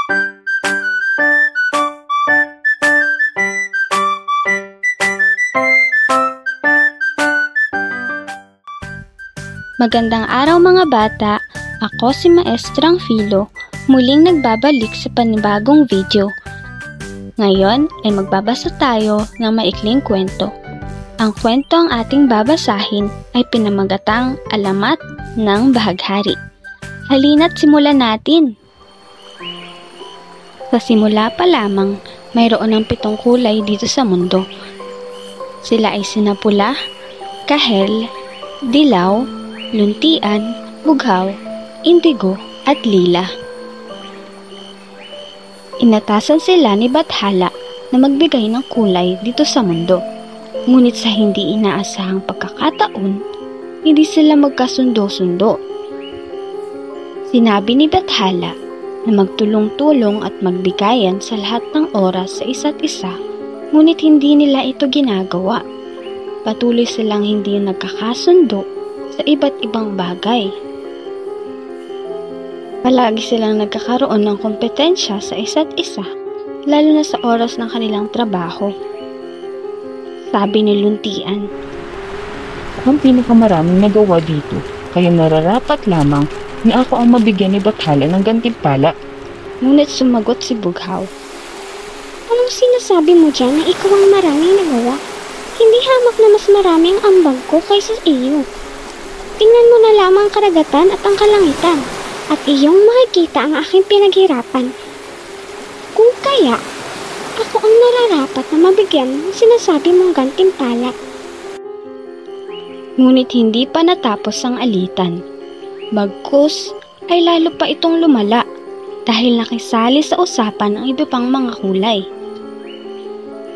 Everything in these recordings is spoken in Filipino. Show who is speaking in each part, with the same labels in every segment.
Speaker 1: Magandang araw mga bata, ako si Maestrang Filo, muling nagbabalik sa panibagong video. Ngayon ay magbabasa tayo ng maikling kwento. Ang kwento ang ating babasahin ay pinamagatang Alamat ng Bahaghari. Halina't simulan natin! Sa simula pa lamang, mayroon ng 7 kulay dito sa mundo. Sila ay sinapula, kahel, dilaw, luntian, bughaw, indigo, at lila. Inatasan sila ni Bathala na magbigay ng kulay dito sa mundo. Ngunit sa hindi inaasahang pagkakataon, hindi sila magkasundo-sundo. Sinabi ni Bathala na magtulong-tulong at magbigayan sa lahat ng oras sa isa't isa, ngunit hindi nila ito ginagawa. Patuloy silang hindi nagkakasundo sa iba't ibang bagay. Palagi silang nagkakaroon ng kompetensya sa isa't isa, lalo na sa oras ng kanilang trabaho. Sabi ni Luntian,
Speaker 2: "Ako ang pinakamaraming nagawa dito, kaya nararapat lamang na ako ang mabigyan ni Bathala ng gantimpala."
Speaker 1: Ngunit sumagot si Bughaw,
Speaker 3: "Anong sinasabi mo dyan na ikaw ang maraming nagawa? Hindi hamak na mas maraming ambag ko kaysa iyo. Tingnan mo na lamang ang karagatan at ang kalangitan, at iyong makikita ang aking pinaghirapan. Kung kaya, ako ang nararapat na mabigyan ng sinasabi mong gantimpala."
Speaker 1: Ngunit hindi pa natapos ang alitan. Bagkus ay lalo pa itong lumala dahil nakisali sa usapan ang iba pang mga kulay.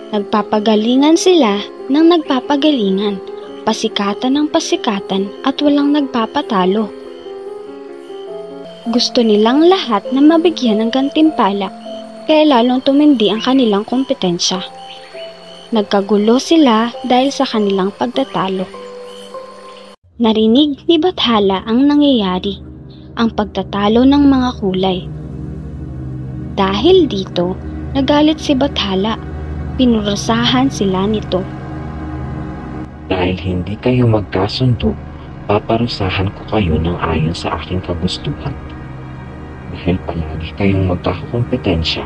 Speaker 1: Nagpapagalingan sila ng nagpapagalingan, pasikatan ng pasikatan at walang nagpapatalo. Gusto nilang lahat na mabigyan ng gantimpala, kaya lalong tumindi ang kanilang kompetensya. Nagkagulo sila dahil sa kanilang pagtatalo. Narinig ni Bathala ang nangyayari, ang pagtatalo ng mga kulay. Dahil dito, nagalit si Bathala, pinurusahan sila nito.
Speaker 4: "Dahil hindi kayo magkasundo, paparusahan ko kayo ng ayon sa aking kagustuhan. Dahil palagi kayong magkakakompetensya,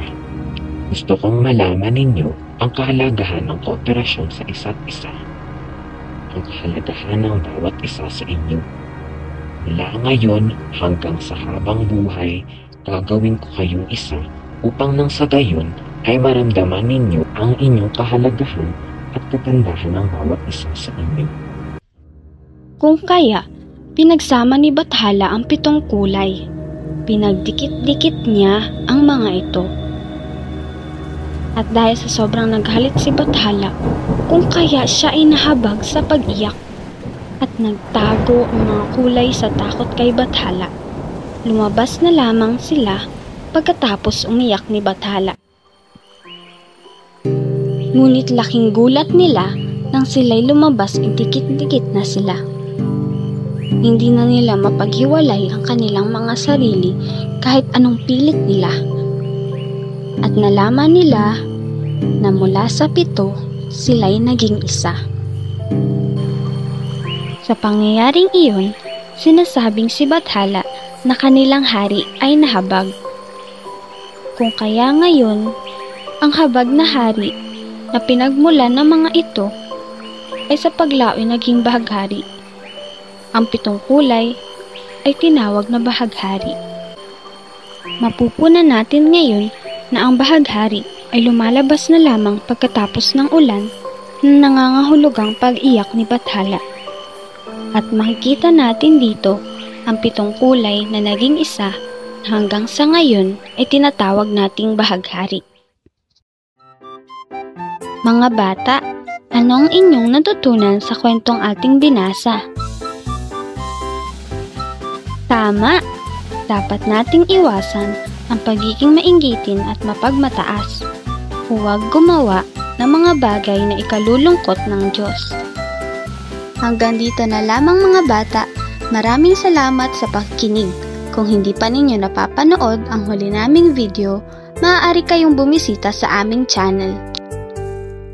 Speaker 4: gusto kong malaman ninyo ang kahalagahan ng kooperasyon sa isa't isa. Ang kahalagahan ng bawat isa sa inyo. Mula ngayon hanggang sa habang buhay, gagawin ko kayong isa upang nang sa gayon ay maramdaman ninyo ang inyong kahalagahan at kagandahan ng bawat isa sa inyo."
Speaker 1: Kung kaya, pinagsama ni Bathala ang 7 kulay. Pinagdikit-dikit niya ang mga ito. At dahil sa sobrang naghalit si Bathala, kung kaya siya ay nahabag sa pag-iyak at nagtago ang mga kulay sa takot kay Bathala. Lumabas na lamang sila pagkatapos umiyak ni Bathala. Ngunit laking gulat nila nang sila'y lumabas ay dikit-dikit na sila. Hindi na nila mapaghiwalay ang kanilang mga sarili kahit anong pilit nila. At nalaman nila na mula sa 7, sila'y naging isa. Sa pangyayaring iyon, sinasabing si Bathala na kanilang hari ay nahabag. Kung kaya ngayon, ang habag na hari na pinagmulan ng mga ito ay sa paglaoy naging bahaghari. Ang 7 kulay ay tinawag na bahaghari. Mapupunan natin ngayon na ang bahaghari ay lumalabas na lamang pagkatapos ng ulan na nangangahulugang pag-iyak ni Bathala. At makikita natin dito ang 7 kulay na naging isa hanggang sa ngayon ay tinatawag nating bahaghari. Mga bata, ano ang inyong natutunan sa kwentong ating binasa? Tama! Dapat nating iwasan ang pagiging mainggitin at mapagmataas. Huwag gumawa ng mga bagay na ikalulungkot ng Diyos. Hanggang dito na lamang mga bata. Maraming salamat sa pakikinig. Kung hindi pa ninyo napapanood ang huli naming video, maaari kayong bumisita sa aming channel.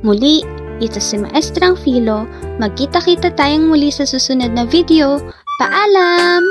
Speaker 1: Muli, ito si Maestrang Philo. Magkita-kita tayong muli sa susunod na video. Paalam!